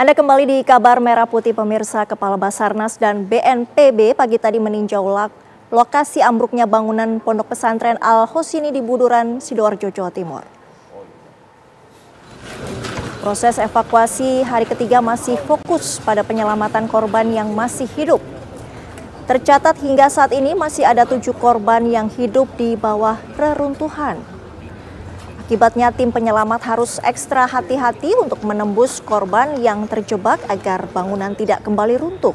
Anda kembali di Kabar Merah Putih pemirsa. Kepala Basarnas dan BNPB pagi tadi meninjau lokasi ambruknya bangunan Pondok Pesantren Al-Husini di Buduran, Sidoarjo, Jawa Timur. Proses evakuasi hari ketiga masih fokus pada penyelamatan korban yang masih hidup. Tercatat hingga saat ini masih ada 7 korban yang hidup di bawah reruntuhan. Akibatnya tim penyelamat harus ekstra hati-hati untuk menembus korban yang terjebak agar bangunan tidak kembali runtuh.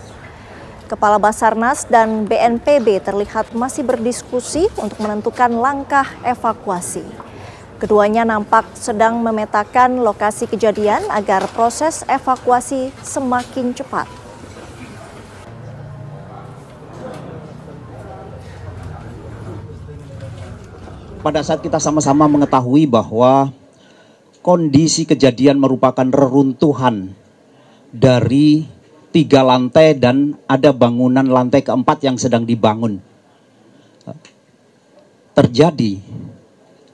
Kepala Basarnas dan BNPB terlihat masih berdiskusi untuk menentukan langkah evakuasi. Keduanya nampak sedang memetakan lokasi kejadian agar proses evakuasi semakin cepat. Pada saat kita sama-sama mengetahui bahwa kondisi kejadian merupakan reruntuhan dari 3 lantai dan ada bangunan lantai keempat yang sedang dibangun. Terjadi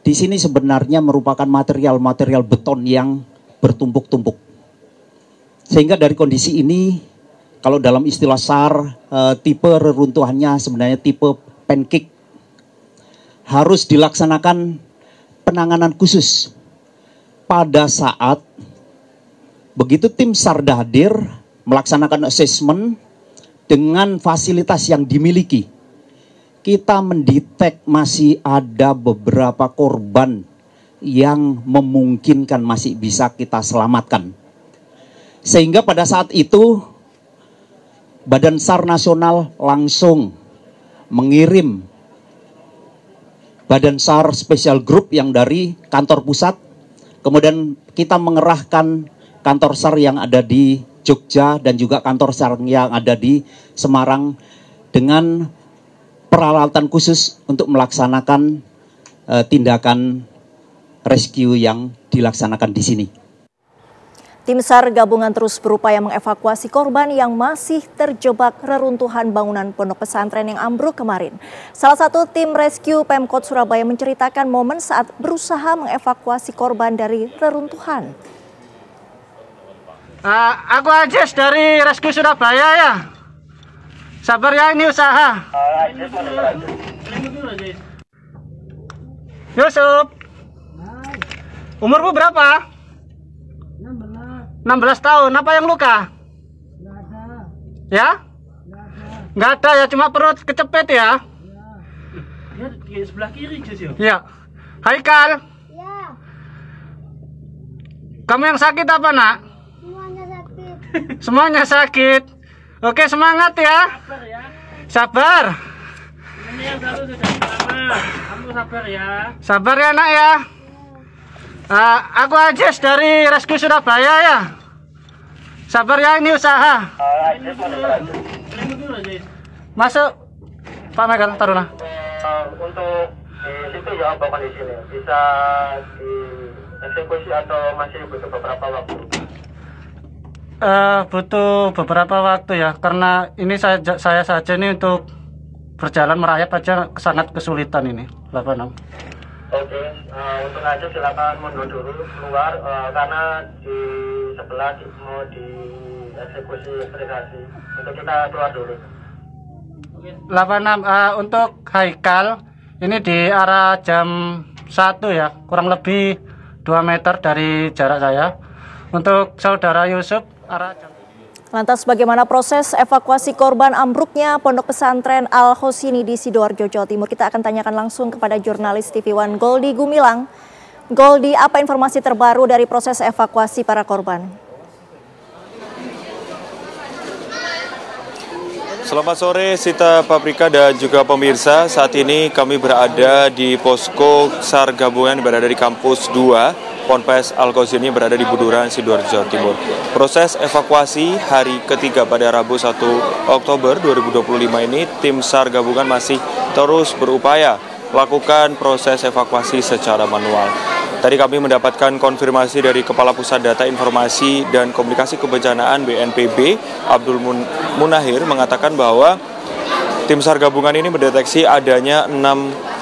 di sini sebenarnya merupakan material-material beton yang bertumpuk-tumpuk. Sehingga dari kondisi ini, kalau dalam istilah SAR, tipe reruntuhannya sebenarnya tipe pancake. Harus dilaksanakan penanganan khusus pada saat begitu tim SAR hadir melaksanakan asesmen dengan fasilitas yang dimiliki. Kita mendetek masih ada beberapa korban yang memungkinkan masih bisa kita selamatkan. Sehingga pada saat itu Badan SAR Nasional langsung mengirim Badan SAR Special Group yang dari kantor pusat, kemudian kita mengerahkan kantor SAR yang ada di Jogja dan juga kantor SAR yang ada di Semarang dengan peralatan khusus untuk melaksanakan tindakan rescue yang dilaksanakan di sini. Tim SAR gabungan terus berupaya mengevakuasi korban yang masih terjebak reruntuhan bangunan Pondok Pesantren yang ambruk kemarin. Salah satu tim rescue Pemkot Surabaya menceritakan momen saat berusaha mengevakuasi korban dari reruntuhan. Aku Ajis dari Rescue Surabaya ya. Sabar ya, ini usaha. Yusuf, umurmu berapa? 16 tahun. Apa yang luka? Nggak ada. Ya? Nggak ada ya, cuma perut kecepet ya? Ya, di sebelah kiri Jus. Ya. Haikal? Ya. Kamu yang sakit apa nak? Semuanya sakit. Semuanya sakit. Oke, semangat ya. Sabar ya. Sabar. Ini yang satu sudah selamat. Kamu sabar ya. Sabar ya nak ya. Aku Ajis dari Rescue Surabaya ya. Sabar ya, ini usaha. Masuk Pak Megal, taruhlah. Untuk di situ ya apa kondisinya? Bisa dieksekusi atau masih butuh beberapa waktu? Butuh beberapa waktu ya, karena ini saya saja ini untuk berjalan merayap aja sangat kesulitan ini. 86. Oke, untuk aja silakan mundur dulu keluar karena di sebelah mau dieksekusi privasi. Untuk kita keluar dulu. 86 untuk Haikal ini di arah jam 1 ya, kurang lebih 2 meter dari jarak saya. Untuk saudara Yusuf arah jam. Lantas bagaimana proses evakuasi korban ambruknya Pondok Pesantren Al-Husini di Sidoarjo, Jawa Timur? Kita akan tanyakan langsung kepada jurnalis TV One Goldi Gumilang. Goldi, apa informasi terbaru dari proses evakuasi para korban? Selamat sore Sita Paprika dan juga pemirsa. Saat ini kami berada di posko SAR gabungan yang berada di kampus 2. Ponpes Al-Husini berada di Buduran, Sidoarjo, Jawa Timur. Proses evakuasi hari ketiga pada Rabu 1 Oktober 2025 ini, tim SAR gabungan masih terus berupaya melakukan proses evakuasi secara manual. Tadi kami mendapatkan konfirmasi dari Kepala Pusat Data Informasi dan Komunikasi Kebencanaan BNPB, Abdul Munahir, mengatakan bahwa tim SAR gabungan ini mendeteksi adanya 6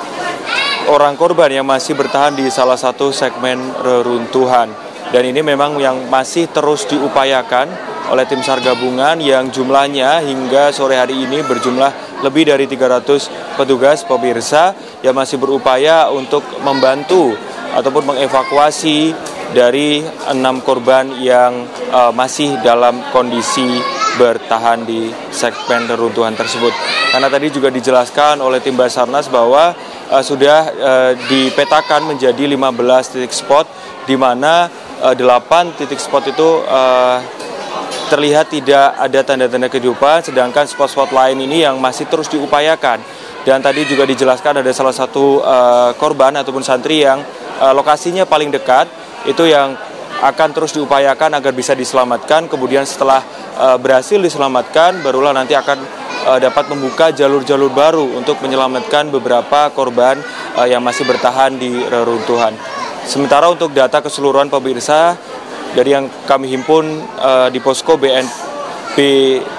orang korban yang masih bertahan di salah satu segmen reruntuhan. Dan ini memang yang masih terus diupayakan oleh tim SAR gabungan yang jumlahnya hingga sore hari ini berjumlah lebih dari 300 petugas pemirsa yang masih berupaya untuk membantu ataupun mengevakuasi dari 6 korban yang masih dalam kondisi bertahan di segmen reruntuhan tersebut. Karena tadi juga dijelaskan oleh tim Basarnas bahwa sudah dipetakan menjadi 15 titik spot, di mana 8 titik spot itu terlihat tidak ada tanda-tanda kehidupan, sedangkan spot-spot lain ini yang masih terus diupayakan. Dan tadi juga dijelaskan ada salah satu korban ataupun santri yang lokasinya paling dekat, itu yang akan terus diupayakan agar bisa diselamatkan. Kemudian setelah berhasil diselamatkan, barulah nanti akan dapat membuka jalur-jalur baru untuk menyelamatkan beberapa korban yang masih bertahan di reruntuhan. Sementara untuk data keseluruhan pemirsa, dari yang kami himpun di posko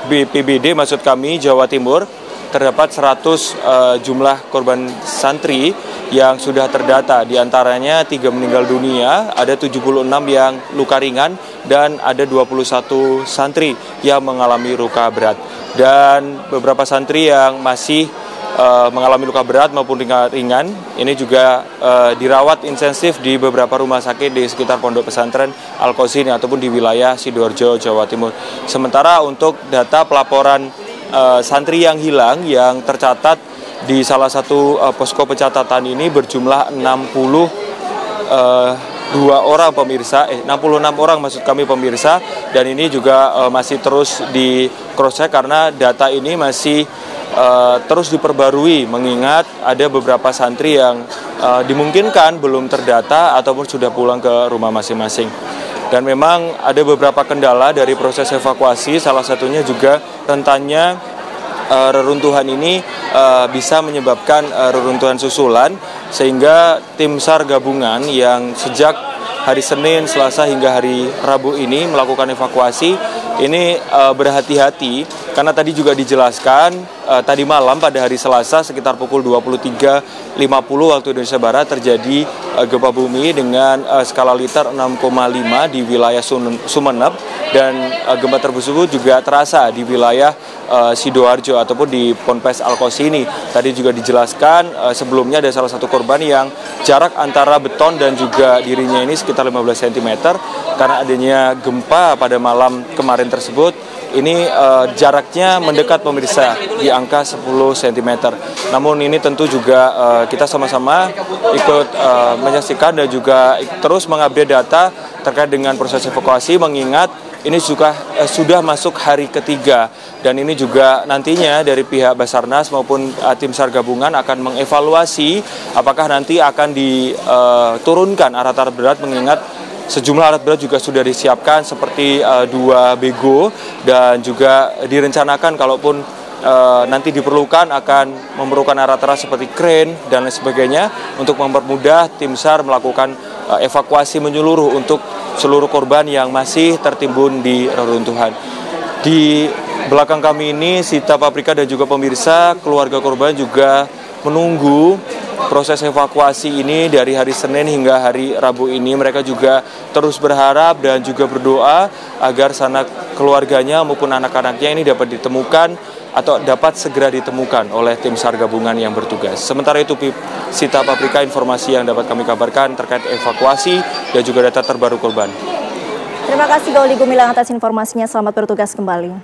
BPBD maksud kami Jawa Timur, terdapat 100 jumlah korban santri yang sudah terdata. Di antaranya 3 meninggal dunia, ada 76 yang luka ringan, dan ada 21 santri yang mengalami luka berat. Dan beberapa santri yang masih mengalami luka berat maupun ringan, ini juga dirawat intensif di beberapa rumah sakit di sekitar Pondok Pesantren Al-Qasim ataupun di wilayah Sidoarjo, Jawa Timur. Sementara untuk data pelaporan santri yang hilang yang tercatat di salah satu posko pencatatan ini berjumlah 66 orang maksud kami pemirsa, dan ini juga masih terus di cross check karena data ini masih terus diperbarui, mengingat ada beberapa santri yang dimungkinkan belum terdata ataupun sudah pulang ke rumah masing-masing. Dan memang ada beberapa kendala dari proses evakuasi, salah satunya juga rentannya reruntuhan ini bisa menyebabkan reruntuhan susulan, sehingga tim SAR gabungan yang sejak hari Senin, Selasa hingga hari Rabu ini melakukan evakuasi ini berhati-hati, karena tadi juga dijelaskan tadi malam pada hari Selasa sekitar pukul 23.50 waktu Indonesia Barat terjadi gempa bumi dengan skala liter 6,5 di wilayah Sumeneb, dan gempa tersebut juga terasa di wilayah Sidoarjo ataupun di Ponpes Al-Qasim ini. Tadi juga dijelaskan sebelumnya ada salah satu korban yang jarak antara beton dan juga dirinya ini sekitar 15 cm karena adanya gempa pada malam kemarin tersebut. Ini jaraknya mendekat pemirsa di angka 10 cm. Namun ini tentu juga kita sama-sama ikut menyaksikan dan juga terus mengupdate data terkait dengan proses evakuasi, mengingat ini juga sudah masuk hari ketiga, dan ini juga nantinya dari pihak Basarnas maupun tim SAR gabungan akan mengevaluasi apakah nanti akan diturunkan alat-alat berat, mengingat sejumlah alat berat juga sudah disiapkan seperti 2 bego, dan juga direncanakan kalaupun nanti diperlukan akan memerlukan alat-alat seperti kren dan lain sebagainya untuk mempermudah tim SAR melakukan evakuasi menyeluruh untuk seluruh korban yang masih tertimbun di reruntuhan. Di belakang kami ini Sita Paprika dan juga pemirsa, keluarga korban juga menunggu proses evakuasi ini dari hari Senin hingga hari Rabu ini. Mereka juga terus berharap dan juga berdoa agar sanak keluarganya maupun anak-anaknya ini dapat ditemukan atau dapat segera ditemukan oleh tim SAR gabungan yang bertugas. Sementara itu, Sita Paprika, informasi yang dapat kami kabarkan terkait evakuasi dan juga data terbaru korban. Terima kasih Gauli Gumilang atas informasinya. Selamat bertugas kembali.